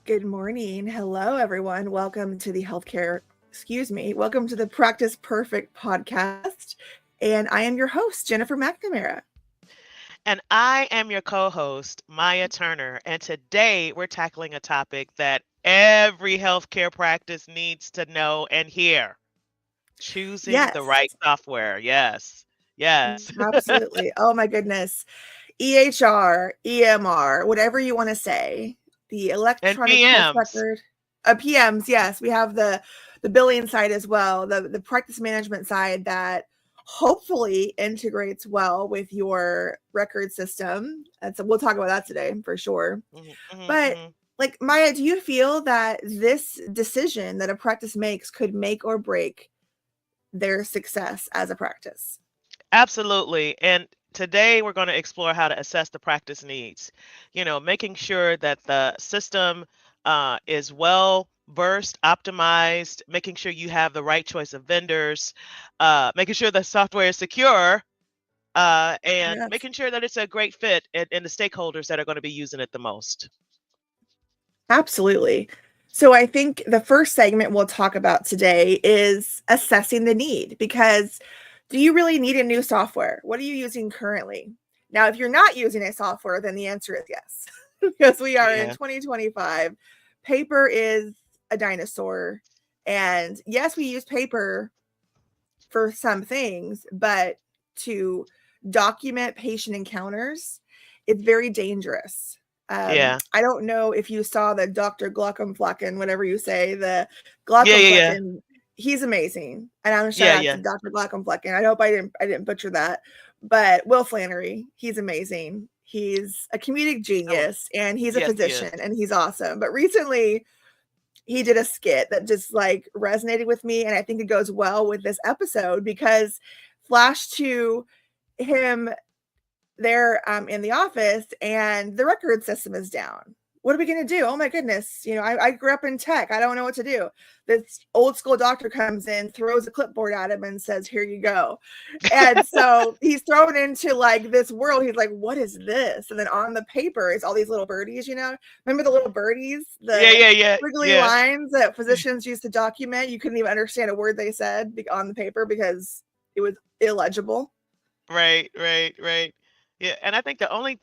Good morning. Hello, everyone. Welcome to the Practice Perfect podcast. And I am your host, Jennifer McNamara. And I am your co host, Maya Turner. And today we're tackling a topic that every healthcare practice needs to know and hear: choosing the Yes, right software. Yes. Yes. absolutely. Oh, my goodness. EHR, EMR, whatever you want to say, the And electronic health PMs. record, PMs. Yes, we have the billing side as well, the practice management side that hopefully integrates well with your record system. And so we'll talk about that today for sure. Mhm, mhm, But mhm. like Maya, do you feel that this decision that a practice makes could make or break their success as a practice? Absolutely. And today we're going to explore how to assess the practice needs. Making sure that the system is well versed, optimized, making sure you have the right choice of vendors, making sure the software is secure, and Yes. making sure that it's a great fit in the stakeholders that are going to be using it the most. Absolutely. So I think the first segment we'll talk about today is assessing the need because do you really need a new software? What are you using currently? Now, if you're not using a software, then the answer is yes, because we are in Yeah. 2025. Paper is a dinosaur. And yes, we use paper for some things, but to document patient encounters, it's very dangerous. Yeah. I don't know if you saw the Dr. Glockenflacken, whatever you say, the Yeah. Yeah. Yeah. Glockenflacken. He's amazing, and I'm a shout Yeah. out to Yeah. Dr. Glockenflacken. I hope I didn't butcher that, but Will Flannery, he's amazing. He's a comedic Oh, genius, and he's a yes, he physician, is. and he's awesome. But recently, he did a skit that just like resonated with me, and I think it goes well with this episode because flash to him there in the office and the record system is down. What are we going to do? Oh my goodness. I grew up in tech. I don't know what to do. This old school doctor comes in, throws a clipboard at him and says, here you go. And so he's thrown into like this world. He's like, what is this? And then on the paper is all these little birdies, remember the little birdies, Yeah. the Yeah. Yeah. squiggly Yeah. lines that physicians used to document. You couldn't even understand a word they said on the paper because it was illegible. Right, right, right. Yeah, and I think the only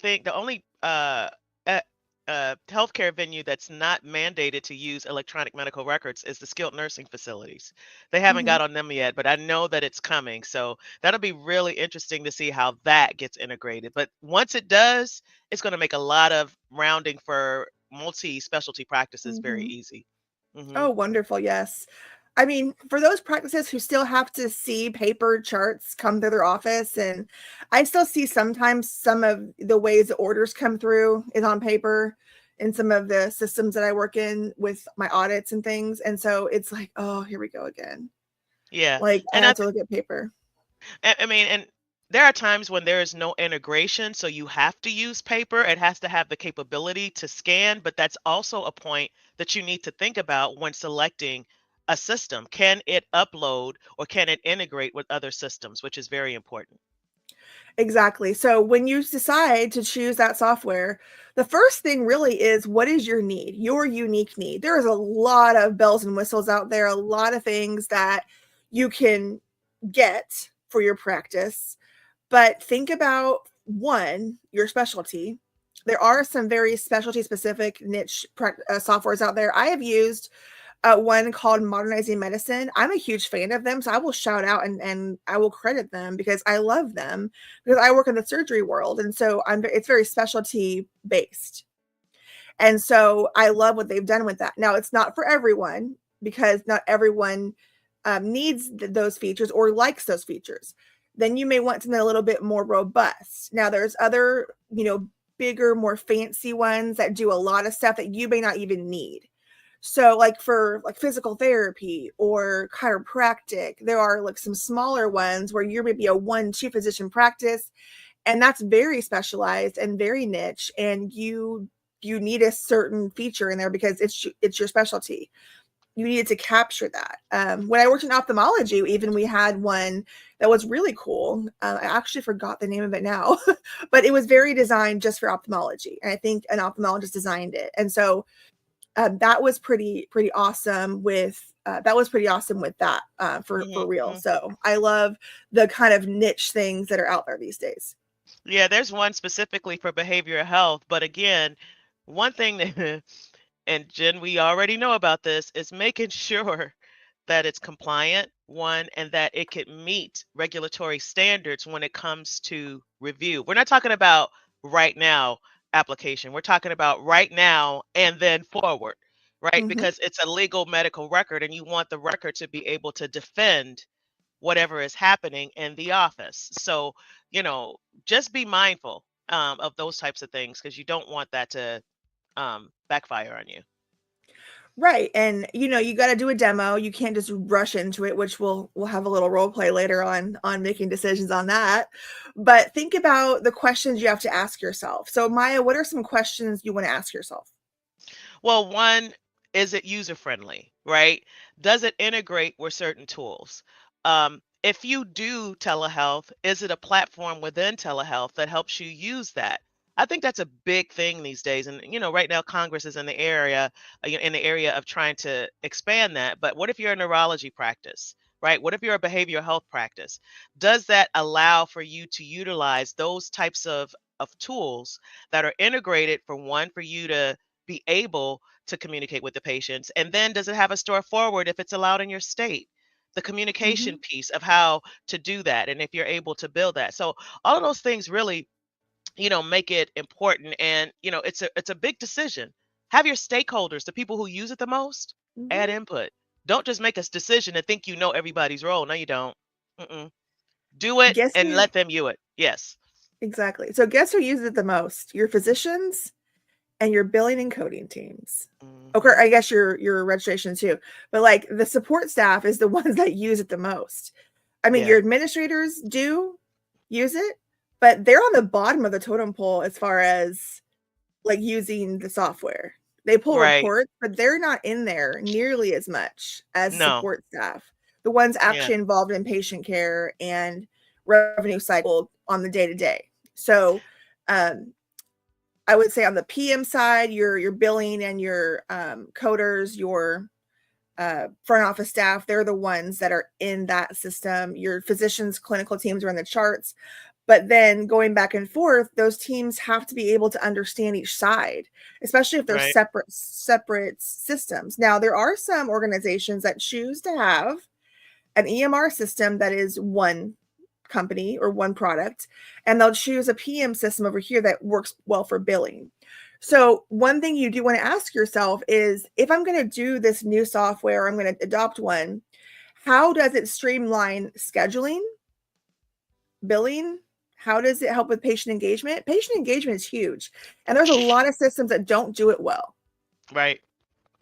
healthcare venue that's not mandated to use electronic medical records is the skilled nursing facilities. They haven't Mhm. got on them yet, but I know that it's coming. So that'll be really interesting to see how that gets integrated. But once it does, it's going to make a lot of rounding for multi-specialty practices very Mhm. easy. Hmm. Oh, wonderful, yes. I mean, for those practices who still have to see paper charts come through their office, and I still see sometimes some of the ways the orders come through is on paper in some of the systems that I work in with my audits and things, and so it's like, "Oh, here we go again." Yeah, Like, I and have to look at paper. I mean, and there are times when there is no integration, so you have to use paper. It has to have the capability to scan, but that's also a point that you need to think about when selecting a system. Can it upload or can it integrate with other systems, which is very important. Exactly. So when you decide to choose that software, the first thing really is what is your need, your unique need. There is a lot of bells and whistles out there, a lot of things that you can get for your practice. But think about one, your specialty. There are some very specialty specific niche softwares out there. I have used one called Modernizing Medicine. I'm a huge fan of them, so I will shout out and I will credit them because I love them because I work in the surgery world, and so it's very specialty based. And so I love what they've done with that. Now it's not for everyone because not everyone needs those features or likes those features. Then you may want something a little bit more robust. Now there's other, bigger, more fancy ones that do a lot of stuff that you may not even need. So like for like physical therapy or chiropractic, there are like some smaller ones where you're maybe a 1-2 physician practice and that's very specialized and very niche and you need a certain feature in there because it's your specialty. You needed to capture that. When I worked in ophthalmology, even we had one that was really cool. I actually forgot the name of it now, but it was very designed just for ophthalmology. And I think an ophthalmologist designed it. And so That was pretty awesome with that for real. Mhm. So I love the kind of niche things that are out there these days. Yeah, there's one specifically for behavioral health, but again, one thing that and Jen, we already know about this, is making sure that it's compliant, one, and that it can meet regulatory standards when it comes to review. We're not talking about right now application. We're talking about right now and then forward, right? Mhm. Because it's a legal medical record and you want the record to be able to defend whatever is happening in the office. So, you know, just be mindful of those types of things because you don't want that to backfire on you. Right, and, you gotta do a demo, you can't just rush into it, which we'll have a little role play later on making decisions on that, but think about the questions you have to ask yourself. So, Maya, what are some questions you wanna ask yourself? Well, one, is it user friendly, right? Does it integrate with certain tools? If you do telehealth, is it a platform within telehealth that helps you use that? I think that's a big thing these days. And right now Congress is in the area of trying to expand that. But what if you're a neurology practice, right? What if you're a behavioral health practice? Does that allow for you to utilize those types of tools that are integrated for one, for you to be able to communicate with the patients? And then does it have a store forward if it's allowed in your state? The communication Mhm, piece of how to do that and if you're able to build that. So all of those things really, make it important. And, it's a big decision. Have your stakeholders, the people who use it the most, mhm. add input. Don't just make a decision and think you know everybody's role. No, you don't. Mm-mm. Do it Guess and who let them view it. Yes. exactly. So guess who uses it the most? Your physicians and your billing and coding teams. Okay, Hmm. I guess your registration too, but, like, the support staff is the ones that use it the most. I mean, Yeah. your administrators do use it, but they're on the bottom of the totem pole as far as, like, using the software. They pull Right. reports, but they're not in there nearly as much as No. support staff, the ones Yeah. actually involved in patient care and revenue cycle on the day to day. So, um, I would say on the PM side, your billing and your coders, your front office staff, they're the ones that are in that system. Your physicians, clinical teams are in the charts. But then going back and forth, those teams have to be able to understand each side, especially if they're Right. separate systems. Now, there are some organizations that choose to have an EMR system that is one company or one product, and they'll choose a PM system over here that works well for billing. So, one thing you do want to ask yourself is if I'm going to do this new software, I'm going to adopt one, how does it streamline scheduling, billing? How does it help with patient engagement? Patient engagement is huge, and there's a lot of systems that don't do it well. Right.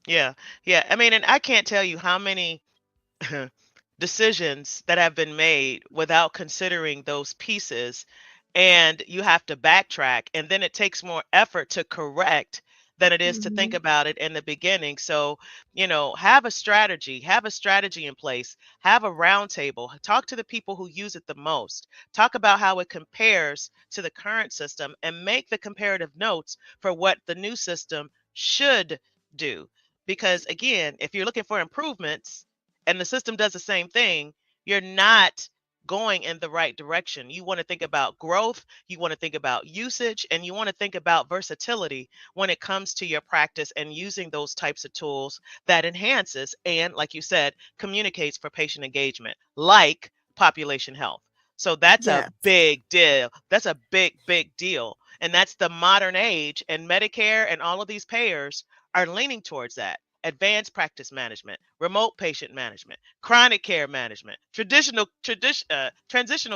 Yeah. Yeah. I mean, and I can't tell you how many decisions that have been made without considering those pieces, and you have to backtrack, and then it takes more effort to correct than it is to think Mhm, about it in the beginning. So, have a strategy in place, have a roundtable, talk to the people who use it the most, talk about how it compares to the current system, and make the comparative notes for what the new system should do. Because again, if you're looking for improvements and the system does the same thing, you're not going in the right direction. You want to think about growth, you want to think about usage, and you want to think about versatility when it comes to your practice and using those types of tools that enhances and, like you said, communicates for patient engagement, like population health. So that's a yes. big deal. That's a big, big deal. And that's the modern age, and Medicare and all of these payers are leaning towards that. Advanced practice management, remote patient management, chronic care management, transitional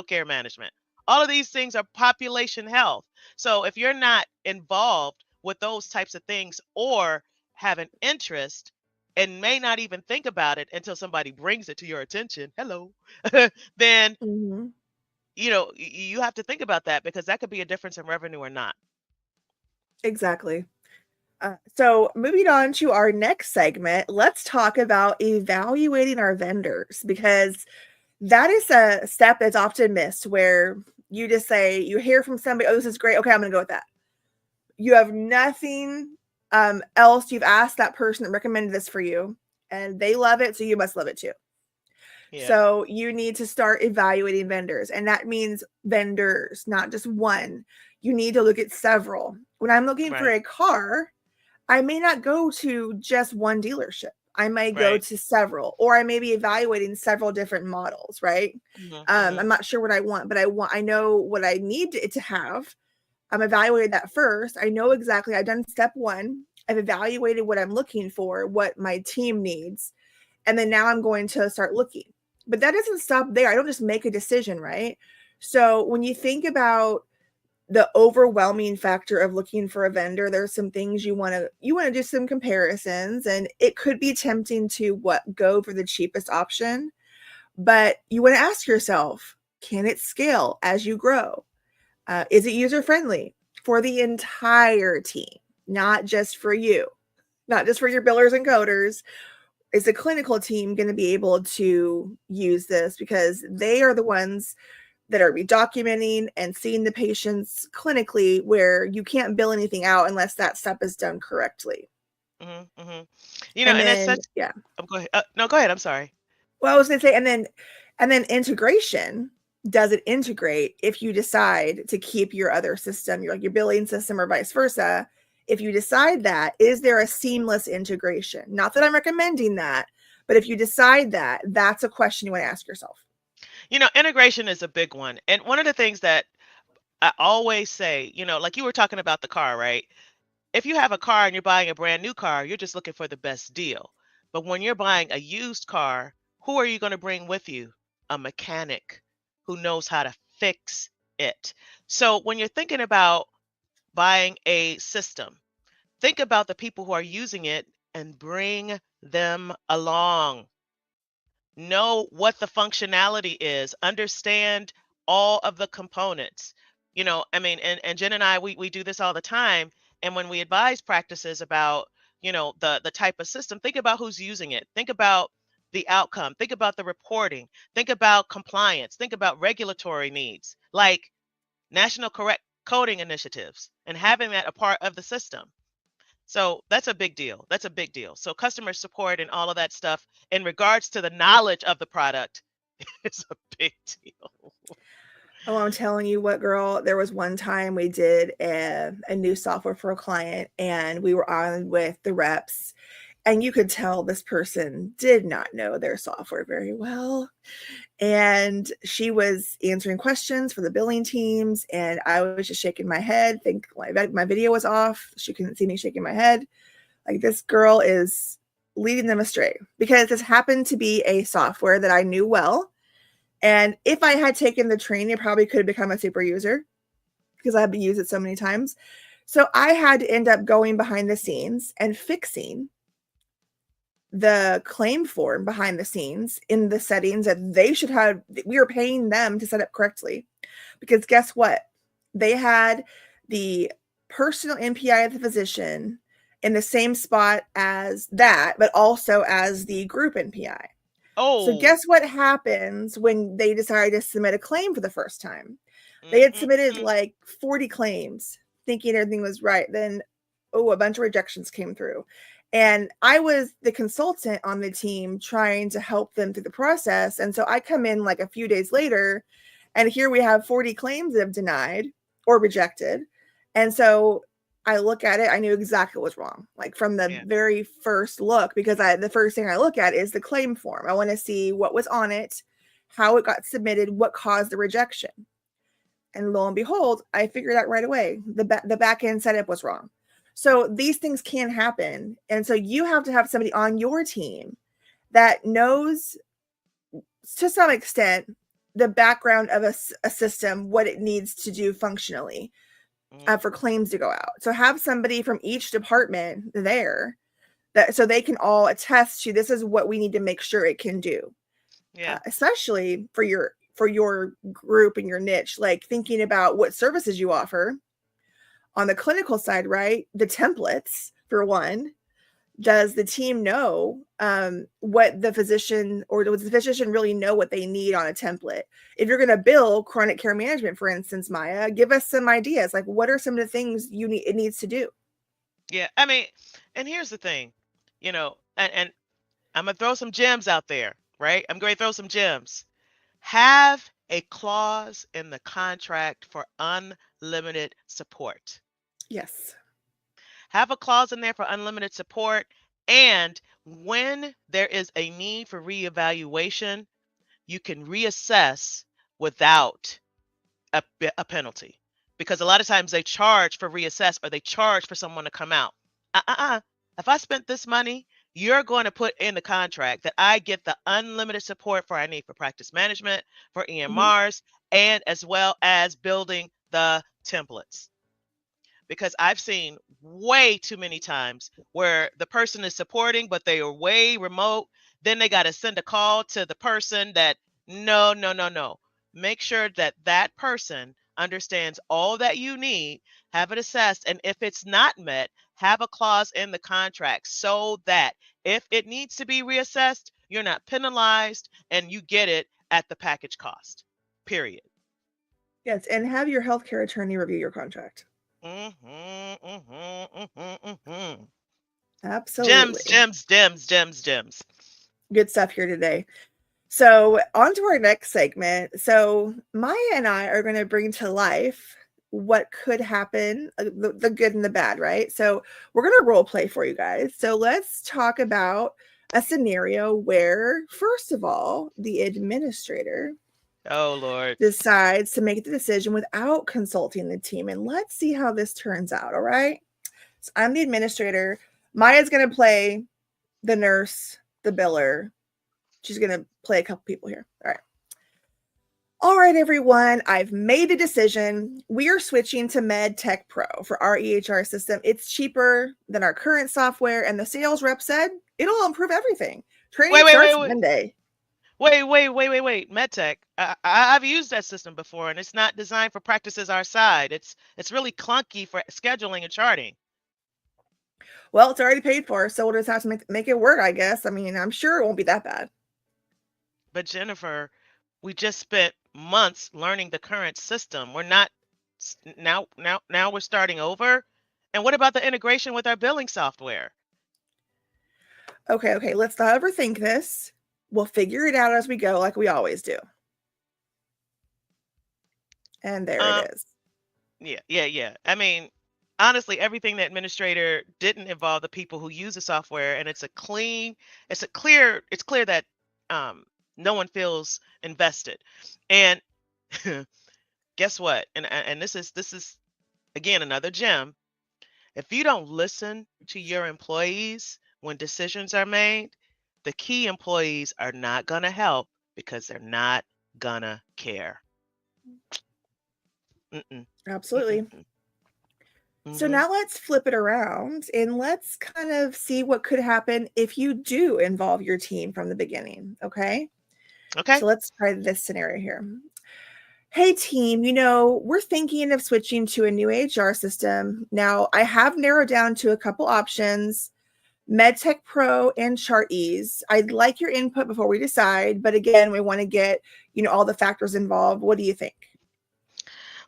care management. All of these things are population health. So if you're not involved with those types of things or have an interest and may not even think about it until somebody brings it to your attention, hello, then Mhm, you have to think about that because that could be a difference in revenue or not. exactly. So moving on to our next segment, let's talk about evaluating our vendors because that is a step that's often missed where you just say, you hear from somebody, oh, this is great. Okay, I'm going to go with that. You have nothing. else you've asked that person that recommended this for you and they love it, so you must love it too. Yeah. So you need to start evaluating vendors, and that means vendors, not just one. You need to look at several. When I'm looking for Right. a car, I may not go to just one dealership. I may go Right. to several, or I may be evaluating several different models, right? Mhm. I'm Mhm. not sure what I want, but I know what I need it to have. I'm evaluating that first. I know exactly. I've done step one. I've evaluated what I'm looking for, what my team needs, and then now I'm going to start looking. But that doesn't stop there. I don't just make a decision, right? So when you think about the overwhelming factor of looking for a vendor, there's some things you want to do some comparisons, and it could be tempting to go for the cheapest option, but you want to ask yourself, can it scale as you grow? Is it user friendly for the entire team, not just for you, not just for your billers and coders? Is the clinical team going to be able to use this, because they are the ones that are documenting and seeing the patients clinically, where you can't bill anything out unless that step is done correctly. Mhm. Mhm. And And that's then, such. yeah. Go ahead. No, go ahead. I'm sorry. Well, I was going to say, and then integration. Does it integrate if you decide to keep your other system, your billing system, or vice versa? If you decide that, is there a seamless integration? Not that I'm recommending that, but if you decide that, that's a question you want to ask yourself. Integration is a big one. And one of the things that I always say, like you were talking about the car, right? If you have a car and you're buying a brand new car, you're just looking for the best deal. But when you're buying a used car, who are you going to bring with you? A mechanic who knows how to fix it. So when you're thinking about buying a system, think about the people who are using it and bring them along. Know what the functionality is, understand all of the components. I mean, and Jen and I, we do this all the time. And when we advise practices about, the type of system, think about who's using it. Think about the outcome. Think about the reporting. Think about compliance. Think about regulatory needs, like national correct coding initiatives, and having that a part of the system. So that's a big deal. That's a big deal. So customer support and all of that stuff in regards to the knowledge of the product is a big deal. Oh, I'm telling you what, girl, there was one time we did a new software for a client, and we were on with the reps, and you could tell this person did not know their software very well. And she was answering questions for the billing teams, and I was just shaking my head. Think my video was off. She couldn't see me shaking my head. Like, this girl is leading them astray, because this happened to be a software that I knew well. And if I had taken the training, I probably could have become a super user, because I had used it so many times. So I had to end up going behind the scenes and fixing the claim form behind the scenes in the settings that they should have. We were paying them to set up correctly, because guess what? They had the personal NPI of the physician in the same spot as that, but also as the group NPI. So Oh. guess what happens when they decide to submit a claim for the first time? They had submitted Mm-mm-mm. like 40 claims thinking everything was right. Then, oh, a bunch of rejections came through. And I was the consultant on the team trying to help them through the process. And so I come in like a few days later, and here we have 40 claims that have denied or rejected. And so I look at it, I knew exactly what was wrong, like from the Yeah. very first look, because the first thing I look at is the claim form. I want to see what was on it, how it got submitted, what caused the rejection. And lo and behold, I figured out right away the back end setup was wrong. So these things can happen. And so you have to have somebody on your team that knows, to some extent, the background of a system, what it needs to do functionally, Mm. for claims to go out. So have somebody from each department there, that so they can all attest to, this is what we need to make sure it can do. Yeah. Especially for your group and your niche, like thinking about what services you offer on the clinical side, right? The templates, for one. Does the team know what the physician, or does the physician really know what they need on a template? If you're going to bill chronic care management, for instance, Maya, give us some ideas. Like, what are some of the things it needs to do? Yeah, I mean, and here's the thing, and I'm gonna throw some gems out there, right? I'm going to throw some gems. Have a clause in the contract for unlimited support. Yes. Have a clause in there for unlimited support. And when there is a need for reevaluation, you can reassess without a penalty. Because a lot of times they charge for reassess or they charge for someone to come out. If I spent this money, you're going to put in the contract that I get the unlimited support for I need for practice management, for Hmm. EMRs, and as well as building the templates. Because I've seen way too many times where the person is supporting, but they are way remote. Then they got to send a call to the person that, no, no, no, no. Make sure that that person understands all that you need, have it assessed. And if it's not met, have a clause in the contract so that if it needs to be reassessed, you're not penalized and you get it at the package cost, period. Yes, and have your healthcare attorney review your contract. Gems, Absolutely. gems, gems, gems, gems. Good stuff here today. So, on to our next segment. So, Maya and I are going to bring to life what could happen, the good and the bad, right? So, we're going to role play for you guys. So, let's talk about a scenario where, first of all, the administrator Oh Lord. decides to make the decision without consulting the team. And let's see how this turns out. All right. So, I'm the administrator. Maya's going to play the nurse, the biller. She's going to play a couple people here. All right. All right, everyone, I've made a decision. We are switching to MedTech Pro for our EHR system. It's cheaper than our current software, and the sales rep said it'll improve everything. Wait, Training wait, wait, starts wait. Monday. Wait. MedTech. I've used that system before, and it's not designed for practices our side. It's really clunky for scheduling and charting. Well, it's already paid for, so we'll just have to make it work, I guess. I mean, I'm sure it won't be that bad. But Jennifer, we just spent months learning the current system. We're not now we're starting over. And what about the integration with our billing software? Okay, let's not overthink this. We'll figure it out as we go, like we always do. And there it Um, is. yeah. I mean, honestly, everything the administrator didn't involve the people who use the software, and it's clear that no one feels invested. And guess what? And this is again another gem. If you don't listen to your employees when decisions are made, the key employees are not gonna help because they're not gonna care. Mm-mm, Absolutely. mm-mm, So mm-hmm. now let's flip it around and let's kind of see what could happen if you do involve your team from the beginning. Okay. Okay. So let's try this scenario here. Hey, team, we're thinking of switching to a new HR system. Now, I have narrowed down to a couple options: MedTech Pro and ChartEase. I'd like your input before we decide, but again, we want to get, all the factors involved. What do you think?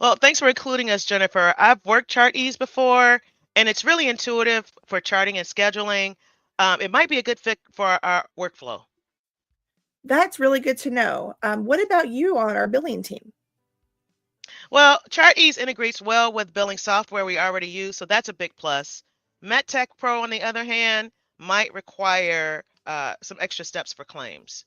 Well, thanks for including us, Jennifer. I've worked ChartEase before, and it's really intuitive for charting and scheduling. It might be a good fit for our workflow. That's really good to know. What about you on our billing team? Well, ChartEase integrates well with billing software we already use, so that's a big plus. MedTech Pro, on the other hand, might require some extra steps for claims.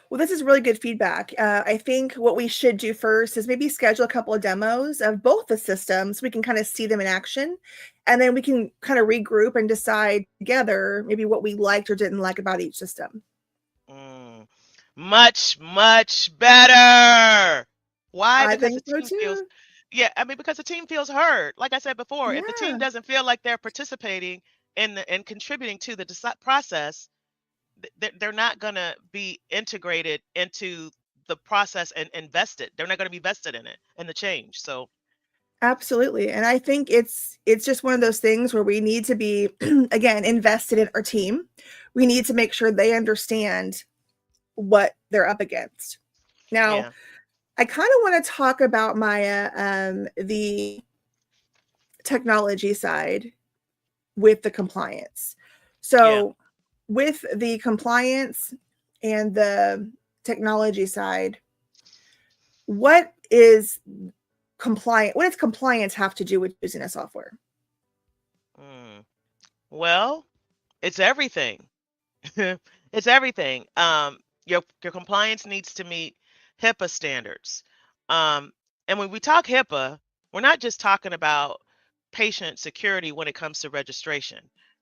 Well, this is really good feedback. I think what we should do first is maybe schedule a couple of demos of both the systems so we can kind of see them in action. And then we can kind of regroup and decide together maybe what we liked or didn't like about each system. Mm, much better. Why? I Because think the so team feels, too. yeah, I mean, because the team feels heard. Like I said before, if the team Yeah, doesn't feel like they're participating and contributing to the process, they're not going to be integrated into the process and invested. They're not going to be vested in it and the change. So, absolutely. And I think it's just one of those things where we need to be again invested in our team. We need to make sure they understand what they're up against. Now, yeah. I kind of want to talk about Maya, the technology side. with the compliance. Yeah. So with the compliance and the technology side, what is what does compliance have to do with using a software? Mm. Well, it's everything. It's everything. Your compliance needs to meet HIPAA standards. Um, and when we talk HIPAA, we're not just talking about patient security when it comes to registration.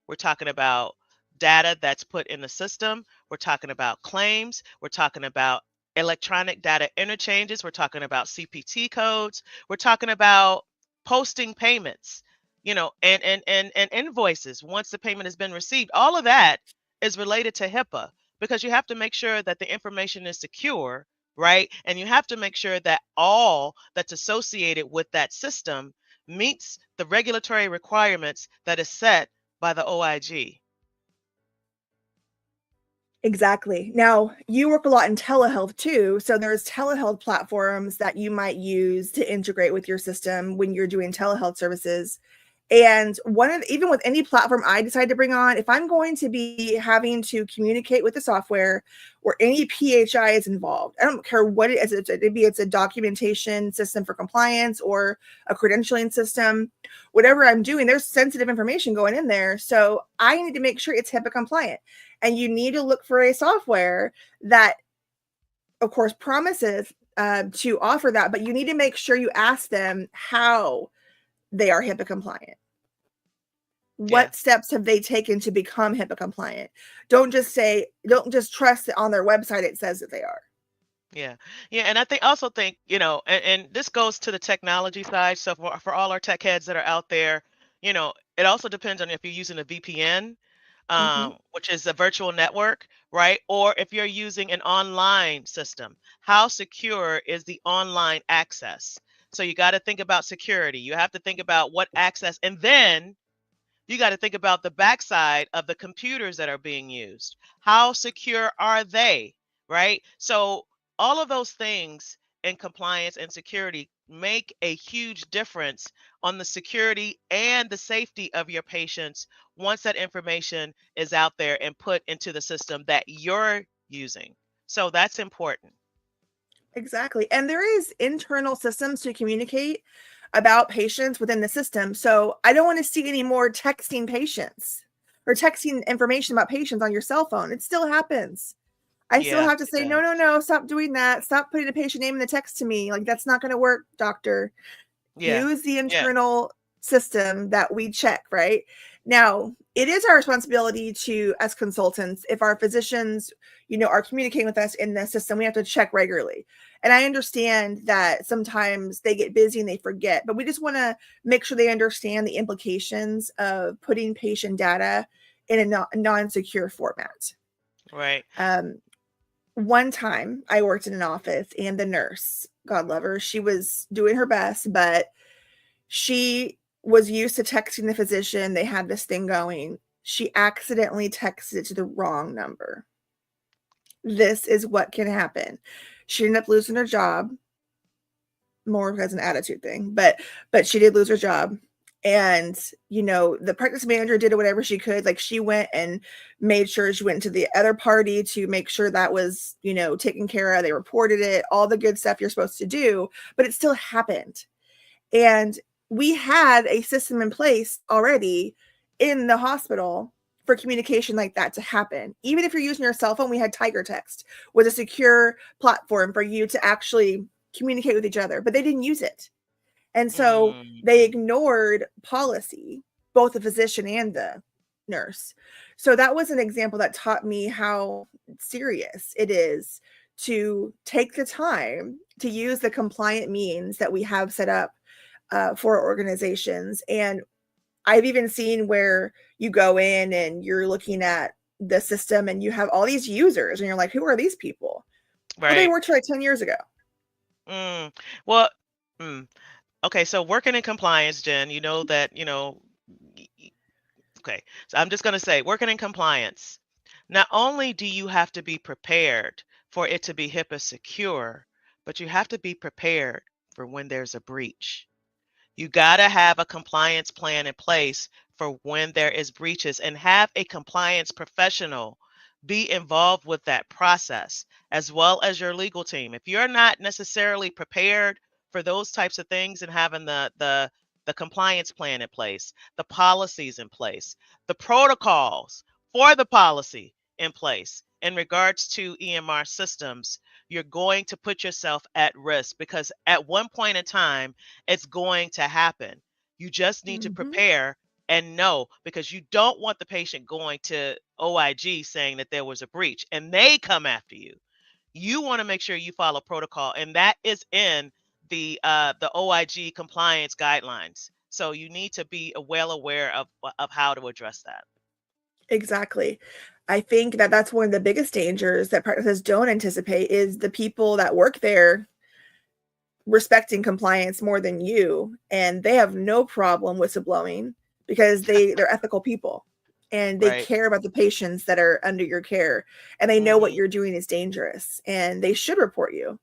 We're talking about data that's put in the system. We're talking about claims. We're talking about electronic data interchanges. We're talking about CPT codes. We're talking about posting payments, and invoices once the payment has been received. All of that is related to HIPAA because you have to make sure that the information is secure, right? And you have to make sure that all that's associated with that system meets the regulatory requirements that is set by the OIG. Exactly. Now, you work a lot in telehealth too. So there's telehealth platforms that you might use to integrate with your system when you're doing telehealth services. And even with any platform I decide to bring on, if I'm going to be having to communicate with the software or any PHI is involved, I don't care what it is. Maybe it's a documentation system for compliance or a credentialing system, whatever I'm doing, there's sensitive information going in there. So I need to make sure it's HIPAA compliant. And you need to look for a software that, of course, promises to offer that, but you need to make sure you ask them how they are HIPAA compliant. Yeah. What steps have they taken to become HIPAA compliant? Don't just trust it on their website. It says that they are. Yeah. Yeah. And also think, and this goes to the technology side. So for all our tech heads that are out there, it also depends on if you're using a VPN, Mhm. which is a virtual network, right? Or if you're using an online system, how secure is the online access? So you got to think about security. You have to think about what access, and then you got to think about the backside of the computers that are being used. How secure are they, right? So all of those things in compliance and security make a huge difference on the security and the safety of your patients once that information is out there and put into the system that you're using. So that's important. Exactly. And there is internal systems to communicate about patients within the system. So I don't want to see any more texting patients or texting information about patients on your cell phone. It still happens. I still Yeah, have to it say, no, no, does. no, stop doing that. Stop putting a patient name in the text to me. Like, that's not going to work, doctor. Yeah. Use the Yeah. internal system that we check, right? Now, it is our responsibility to, as consultants, if our physicians, are communicating with us in the system, we have to check regularly. And I understand that sometimes they get busy and they forget, but we just want to make sure they understand the implications of putting patient data in a non-secure format. Right. Um, One time I worked in an office and the nurse, God love her, she was doing her best, but she was used to texting the physician. They had this thing going. She accidentally texted it to the wrong number. This is what can happen. She ended up losing her job, more as an attitude thing, but she did lose her job. And the practice manager did whatever she could. Like, she went and made sure she went to the other party to make sure that was taken care of. They reported it, all the good stuff you're supposed to do, but it still happened. And we had a system in place already in the hospital for communication like that to happen. Even if you're using your cell phone, we had Tiger Text, was a secure platform for you to actually communicate with each other, but they didn't use it. And so they Mhm. ignored policy, both the physician and the nurse. So that was an example that taught me how serious it is to take the time to use the compliant means that we have set up for organizations. And I've even seen where you go in and you're looking at the system and you have all these users and you're like, who are these people? Well, they Right. worked here like 10 years ago. Mm. Well, mm. Okay, so working in compliance, Jen, you know that, y- y- okay, so I'm just going to say working in compliance, not only do you have to be prepared for it to be HIPAA secure, but you have to be prepared for when there's a breach. You got to have a compliance plan in place for when there is breaches, and have a compliance professional be involved with that process, as well as your legal team. If you're not necessarily prepared for those types of things and having the compliance plan in place, the policies in place, the protocols for the policy in place in regards to EMR systems, you're going to put yourself at risk, because at one point in time, it's going to happen. You just need to Mhm. prepare and know, because you don't want the patient going to OIG saying that there was a breach and they come after you. You want to make sure you follow protocol, and that is in the OIG compliance guidelines. So you need to be well aware of how to address that. Exactly. I think that that's one of the biggest dangers that practices don't anticipate is the people that work there respecting compliance more than you, and they have no problem whistleblowing because they're ethical people, and they Right. care about the patients that are under your care, and they know what Hmm. you're doing is dangerous, and they should report you.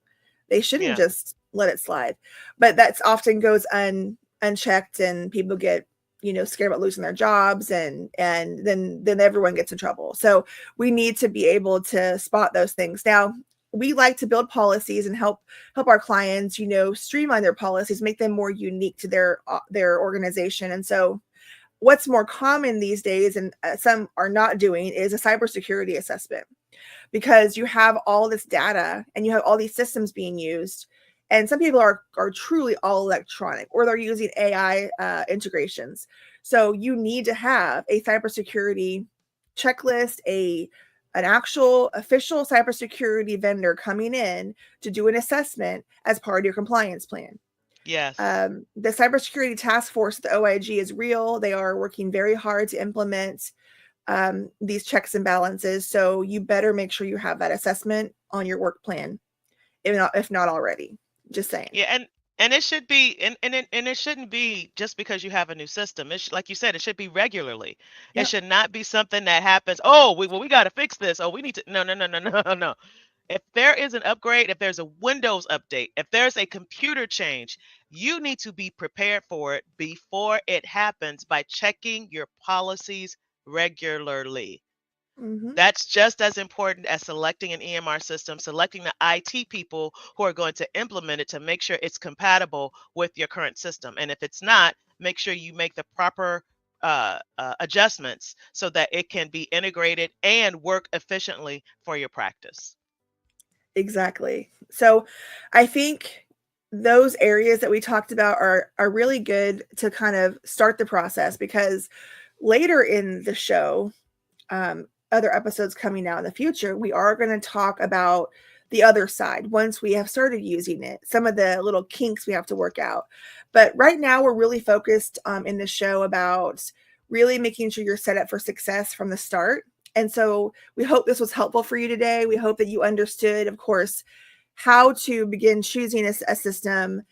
They shouldn't Yeah. just let it slide. But that's often goes unchecked, and people get, scared about losing their jobs, and then everyone gets in trouble. So we need to be able to spot those things. Now, we like to build policies and help our clients, streamline their policies, make them more unique to their organization. And so what's more common these days, and some are not doing, is a cybersecurity assessment, because you have all this data and you have all these systems being used, and some people are truly all electronic, or they're using AI integrations. So you need to have a cybersecurity checklist, a an actual official cybersecurity vendor coming in to do an assessment as part of your compliance plan. Yes. The cybersecurity task force, the OIG, is real. They are working very hard to implement these checks and balances. So you better make sure you have that assessment on your work plan, if not already. Just saying. Yeah, and it should be, and it shouldn't be just because you have a new system. Like you said, it should be regularly. It Yep. should not be something that happens. Oh, we got to fix this. Oh, we need to. No, no, no, no, no, no. If there is an upgrade, if there's a Windows update, if there's a computer change, you need to be prepared for it before it happens by checking your policies regularly. Hmm. That's just as important as selecting an EMR system, selecting the IT people who are going to implement it to make sure it's compatible with your current system. And if it's not, make sure you make the proper adjustments so that it can be integrated and work efficiently for your practice. Exactly. So I think those areas that we talked about are really good to kind of start the process, because later in the show, other episodes coming out in the future, we are going to talk about the other side once we have started using it, some of the little kinks we have to work out. But right now, we're really focused in the show about really making sure you're set up for success from the start. And so we hope this was helpful for you today. We hope that you understood, of course, how to begin choosing a system,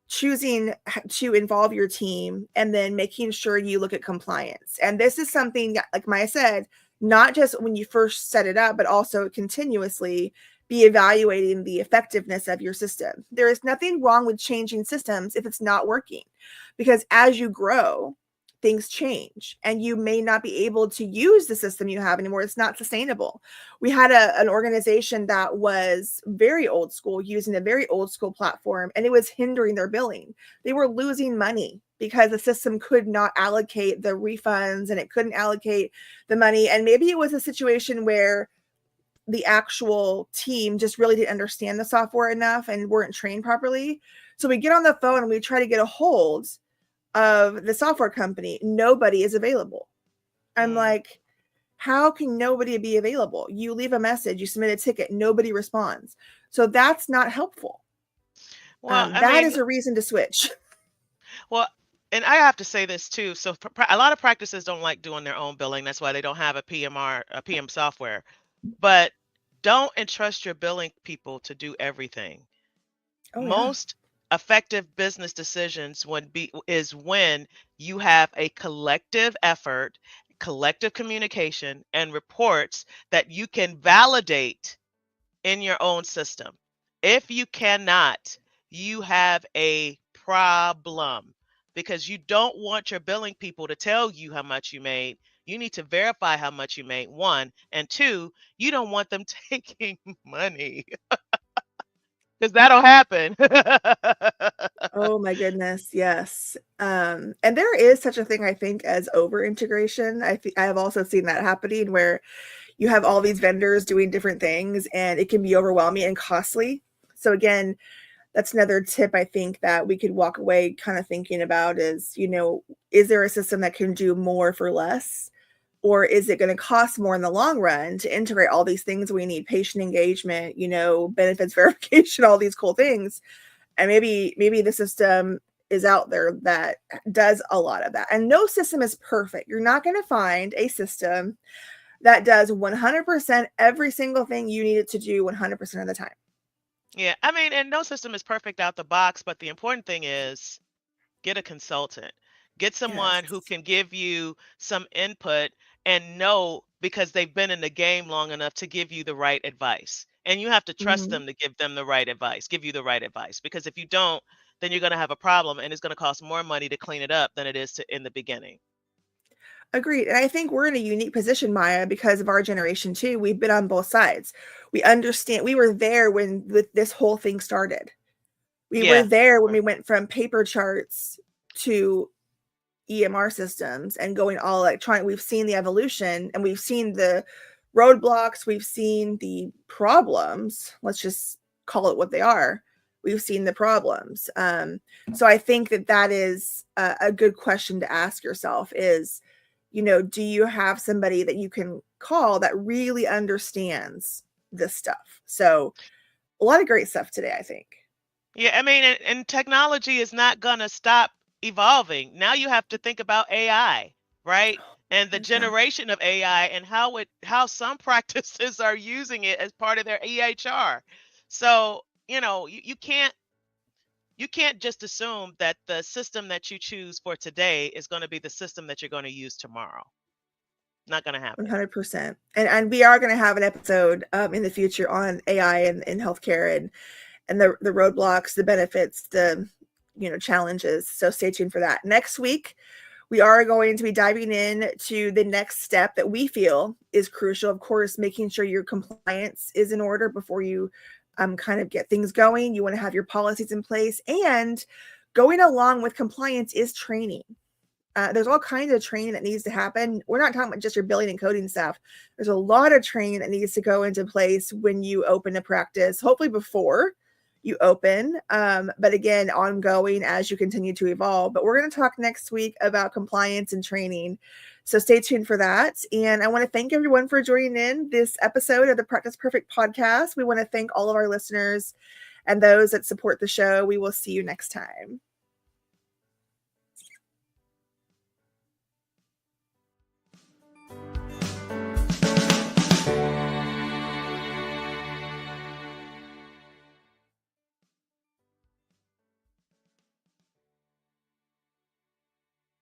choosing to involve your team, and then making sure you look at compliance. And this is something that, like Maya said, not just when you first set it up, but also continuously be evaluating the effectiveness of your system. There is nothing wrong with changing systems if it's not working, because as you grow, things change and you may not be able to use the system you have anymore. It's not sustainable. We had an organization that was very old school, using a very old school platform, and it was hindering their billing. They were losing money because the system could not allocate the refunds, and it couldn't allocate the money. And maybe it was a situation where the actual team just really didn't understand the software enough and weren't trained properly. So we get on the phone and we try to get a hold of the software company. Nobody is available. I'm Mm. like, how can nobody be available? You leave a message, you submit a ticket, nobody responds. So that's not helpful. Well, I That mean, is a reason to switch. well, and I have to say this too. So a lot of practices don't like doing their own billing. That's why they don't have a PMR, a PM software. But don't entrust your billing people to do everything. Oh yeah. Most effective business decisions is when you have a collective effort, collective communication, and reports that you can validate in your own system. If you cannot, you have a problem. because you don't want your billing people to tell you how much you made. You need to verify how much you made, one. And two, you don't want them taking money because that'll happen. Oh my goodness, yes. And there is such a thing, I think, as over integration. I have also seen that happening where you have all these vendors doing different things and it can be overwhelming and costly. So again, that's another tip I think that we could walk away kind of thinking about is, is there a system that can do more for less? Or is it going to cost more in the long run to integrate all these things we need, patient engagement, benefits verification, all these cool things? And maybe the system is out there that does a lot of that. And no system is perfect. You're not going to find a system that does 100% every single thing you need it to do 100% of the time. Yeah, I mean, and no system is perfect out the box, but the important thing is get a consultant. Get someone who Yes. can give you some input and know because they've been in the game long enough to give you the right advice. And you have to trust Mhm. them to give them the right advice, give you the right advice. Because if you don't, then you're going to have a problem and it's going to cost more money to clean it up than it is to in the beginning. Agreed. And I think we're in a unique position, Maya, because of our generation too. We've been on both sides. We understand we were there when this whole thing started. We were Yeah. there when we went from paper charts to EMR systems and going all electronic. We've seen the evolution and we've seen the roadblocks, we've seen the problems. Let's just call it what they are. We've seen the problems. So I think that is a good question to ask yourself is, do you have somebody that you can call that really understands this stuff? So a lot of great stuff today, I think. Yeah, I mean, and technology is not going to stop evolving. Now you have to think about AI, right? And the Yeah. generation of AI and how some practices are using it as part of their EHR. So, you can't just assume that the system that you choose for today is going to be the system that you're going to use tomorrow. Not going to happen. 100%. And we are going to have an episode in the future on AI and healthcare and the roadblocks, the benefits, the challenges. So stay tuned for that. Next week, we are going to be diving in to the next step that we feel is crucial. Of course, making sure your compliance is in order before you kind of get things going. You want to have your policies in place, and going along with compliance is training. There's all kinds of training that needs to happen. We're not talking about just your billing and coding staff. There's a lot of training that needs to go into place when you open a practice, hopefully before you open, but again, ongoing as you continue to evolve. But we're going to talk next week about compliance and training. So stay tuned for that. And I want to thank everyone for joining in this episode of the Practice Perfect podcast. We want to thank all of our listeners and those that support the show. We will see you next time.